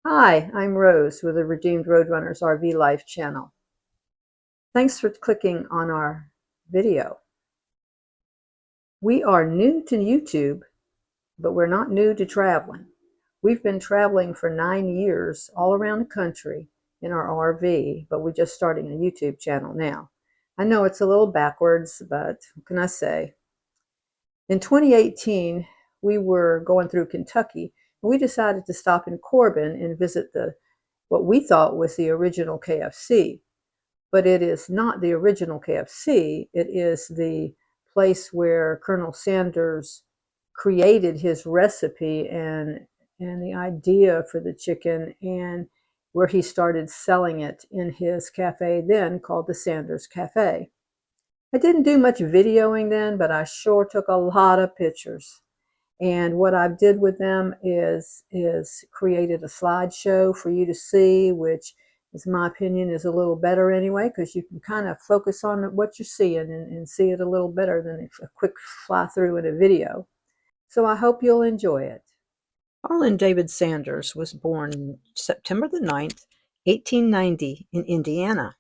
Hi, I'm Rose with the Redeemed Roadrunners RV Life channel. Thanks for clicking on our video. We are new to YouTube, but we're not new to traveling. We've been traveling for 9 years all around the country in our RV, but we're just starting a YouTube channel now. I know it's a little backwards, but what can I say? In 2018, we were going through Kentucky, and we decided to stop in Corbin and visit what we thought was the original KFC. But it is not the original KFC. It is the place where Colonel Sanders created his recipe and the idea for the chicken, and where he started selling it in his cafe then called the Sanders Cafe. I didn't do much videoing then, but I sure took a lot of pictures. And what I did with them is created a slideshow for you to see, which is my opinion is a little better anyway, because you can kind of focus on what you're seeing and see it a little better than a quick fly through in a video. So I hope you'll enjoy it. Arlen David Sanders was born September the 9th, 1890 in Indiana.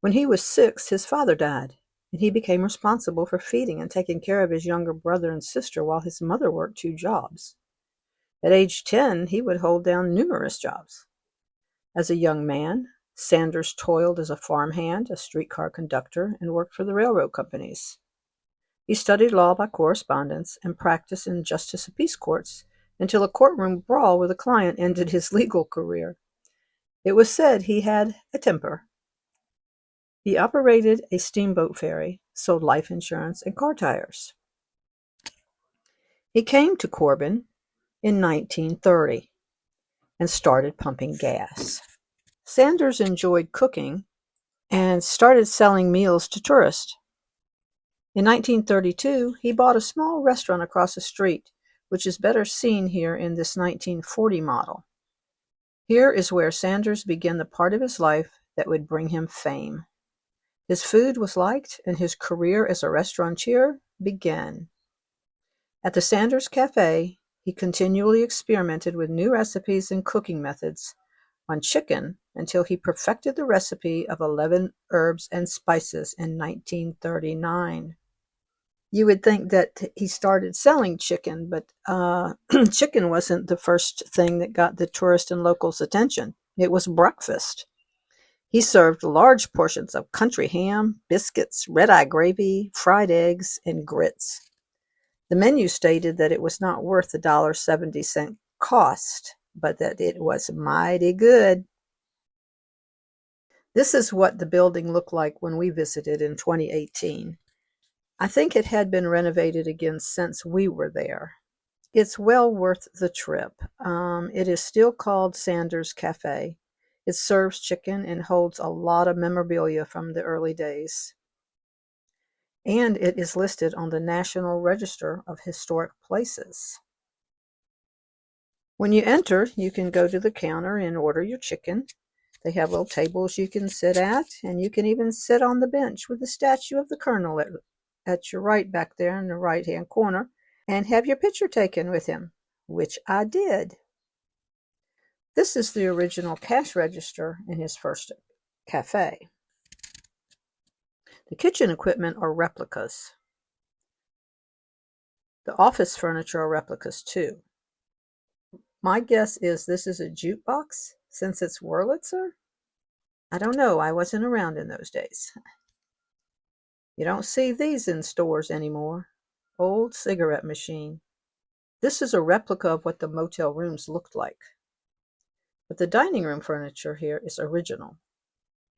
When he was 6, his father died, and he became responsible for feeding and taking care of his younger brother and sister while his mother worked 2 jobs. At age 10, he would hold down numerous jobs. As a young man, Sanders toiled as a farmhand, a streetcar conductor, and worked for the railroad companies. He studied law by correspondence and practiced in justice of peace courts until a courtroom brawl with a client ended his legal career. It was said he had a temper. He operated a steamboat ferry, sold life insurance, and car tires. He came to Corbin in 1930 and started pumping gas. Sanders enjoyed cooking and started selling meals to tourists. In 1932, he bought a small restaurant across the street, which is better seen here in this 1940 model. Here is where Sanders began the part of his life that would bring him fame. His food was liked, and his career as a restaurateur began. At the Sanders Cafe, he continually experimented with new recipes and cooking methods on chicken until he perfected the recipe of 11 herbs and spices in 1939. You would think that he started selling chicken, but chicken wasn't the first thing that got the tourists and locals' attention. It was breakfast. He served large portions of country ham, biscuits, red-eye gravy, fried eggs, and grits. The menu stated that it was not worth the $1.70 cost, but that it was mighty good. This is what the building looked like when we visited in 2018. I think it had been renovated again since we were there. It's well worth the trip. It is still called Sanders Cafe. It serves chicken and holds a lot of memorabilia from the early days. And it is listed on the National Register of Historic Places. When you enter, you can go to the counter and order your chicken. They have little tables you can sit at, and you can even sit on the bench with the statue of the colonel at your right back there in the right-hand corner and have your picture taken with him, which I did. This is the original cash register in his first cafe. The kitchen equipment are replicas. The office furniture are replicas too. My guess is this is a jukebox since it's Wurlitzer. I don't know, I wasn't around in those days. You don't see these in stores anymore. Old cigarette machine. This is a replica of what the motel rooms looked like. But the dining room furniture here is original.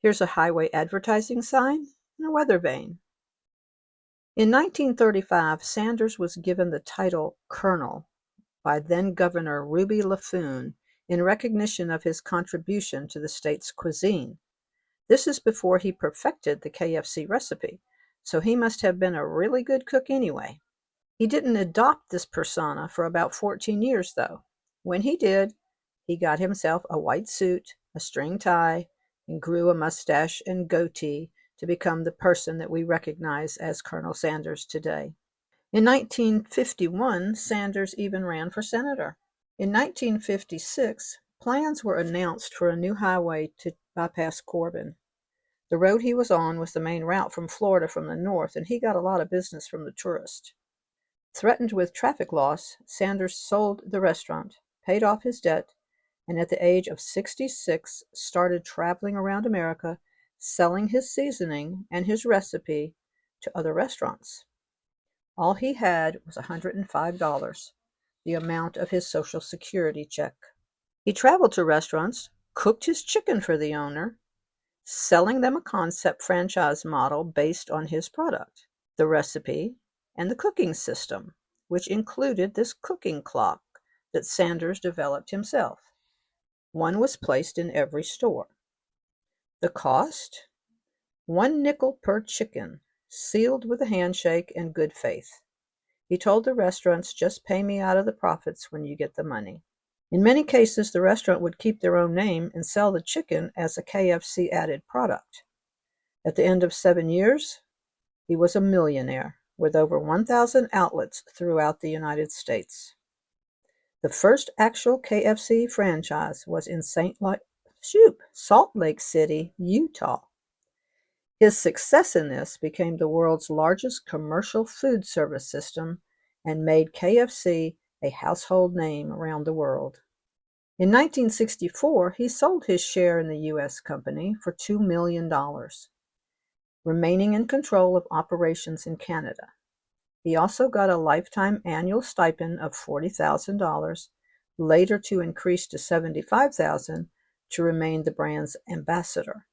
Here's a highway advertising sign and a weather vane. In 1935, Sanders was given the title Colonel by then-Governor Ruby LaFoon in recognition of his contribution to the state's cuisine. This is before he perfected the KFC recipe, so he must have been a really good cook anyway. He didn't adopt this persona for about 14 years, though. When he did, he got himself a white suit, a string tie, and grew a mustache and goatee to become the person that we recognize as Colonel Sanders today. In 1951, Sanders even ran for senator. In 1956, Plans were announced for a new highway to bypass Corbin. The road he was on was the main route from Florida from the north, and he got a lot of business from the tourists. Threatened with traffic loss, Sanders sold the restaurant, paid off his debt, and at the age of 66 started traveling around America selling his seasoning and his recipe to other restaurants. All he had was $105, the amount of his Social Security check. He traveled to restaurants, cooked his chicken for the owner, selling them a concept franchise model based on his product, the recipe, and the cooking system, which included this cooking clock that Sanders developed himself. One was placed in every store. The cost? 1 nickel per chicken, sealed with a handshake and good faith. He told the restaurants, just pay me out of the profits when you get the money. In many cases, the restaurant would keep their own name and sell the chicken as a KFC added product. At the end of 7 years, he was a millionaire with over 1,000 outlets throughout the United States. The first actual KFC franchise was in Salt Lake City, Utah. His success in this became the world's largest commercial food service system and made KFC a household name around the world. In 1964, he sold his share in the U.S. company for $2 million, remaining in control of operations in Canada. He also got a lifetime annual stipend of $40,000, later to increase to $75,000 to remain the brand's ambassador.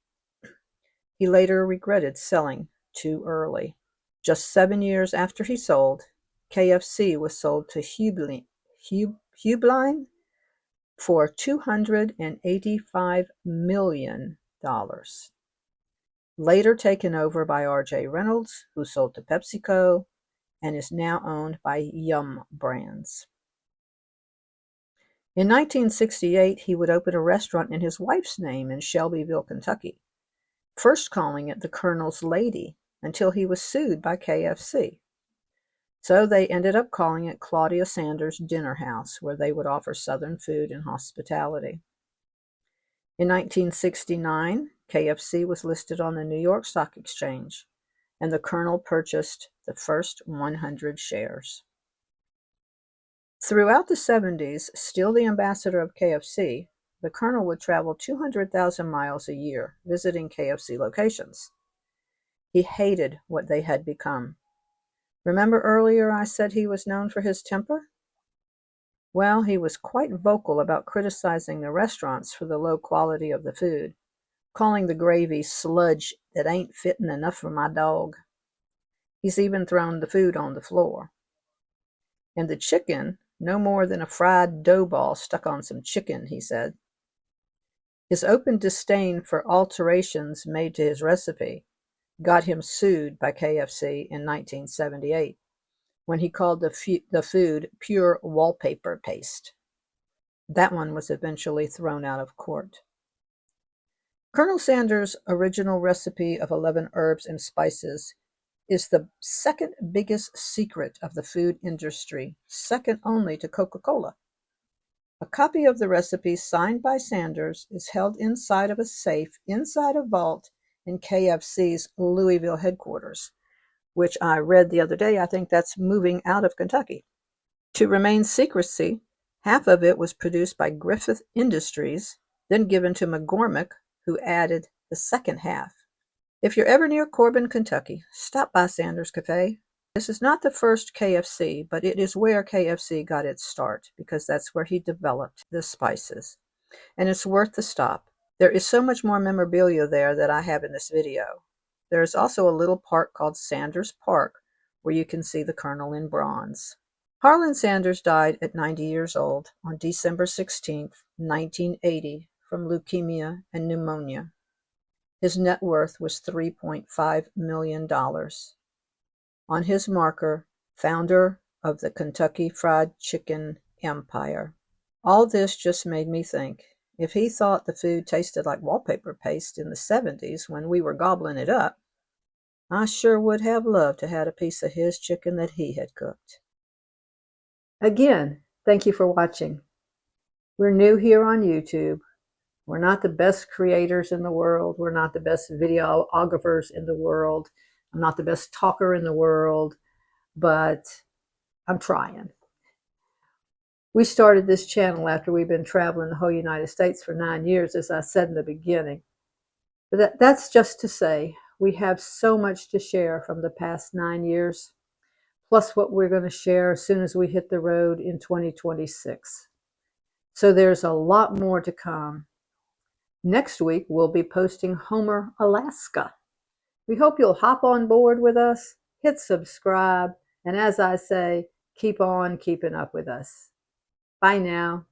He later regretted selling too early. Just 7 years after he sold, KFC was sold to Hubline for $285 million. Later taken over by R.J. Reynolds, who sold to PepsiCo and is now owned by Yum Brands. In 1968, he would open a restaurant in his wife's name in Shelbyville, Kentucky, first calling it the Colonel's Lady, until he was sued by KFC. So they ended up calling it Claudia Sanders' Dinner House, where they would offer Southern food and hospitality. In 1969, KFC was listed on the New York Stock Exchange, and the Colonel purchased the first 100 shares. Throughout the 70s, still the ambassador of KFC, the Colonel would travel 200,000 miles a year visiting KFC locations. He hated what they had become. Remember earlier I said he was known for his temper? Well, he was quite vocal about criticizing the restaurants for the low quality of the food, calling the gravy sludge that ain't fitting enough for my dog. He's even thrown the food on the floor. And the chicken, no more than a fried dough ball stuck on some chicken, he said. His open disdain for alterations made to his recipe got him sued by KFC in 1978 when he called the food pure wallpaper paste. That one was eventually thrown out of court. Colonel Sanders' original recipe of 11 herbs and spices is the second biggest secret of the food industry, second only to Coca-Cola. A copy of the recipe signed by Sanders is held inside of a safe inside a vault in KFC's Louisville headquarters, which I read the other day. I think that's moving out of Kentucky. To remain secrecy, half of it was produced by Griffith Industries, then given to McCormick, who added the second half. If you're ever near Corbin, Kentucky, stop by Sanders Cafe. This is not the first KFC, but it is where KFC got its start, because that's where he developed the spices. And it's worth the stop. There is so much more memorabilia there that I have in this video. There is also a little park called Sanders Park, where you can see the Colonel in bronze. Harlan Sanders died at 90 years old on December 16, 1980, from leukemia and pneumonia. His net worth was $3.5 million. On his marker, founder of the Kentucky Fried Chicken Empire. All this just made me think, if he thought the food tasted like wallpaper paste in the 70s when we were gobbling it up, I sure would have loved to have had a piece of his chicken that he had cooked. Again, thank you for watching. We're new here on YouTube. We're not the best creators in the world. We're not the best videographers in the world. I'm not the best talker in the world, but I'm trying. We started this channel after we've been traveling the whole United States for 9 years, as I said in the beginning. But that's just to say we have so much to share from the past 9 years, plus what we're going to share as soon as we hit the road in 2026. So there's a lot more to come. Next week, we'll be posting Homer, Alaska. We hope you'll hop on board with us, hit subscribe, and as I say, keep on keeping up with us. Bye now.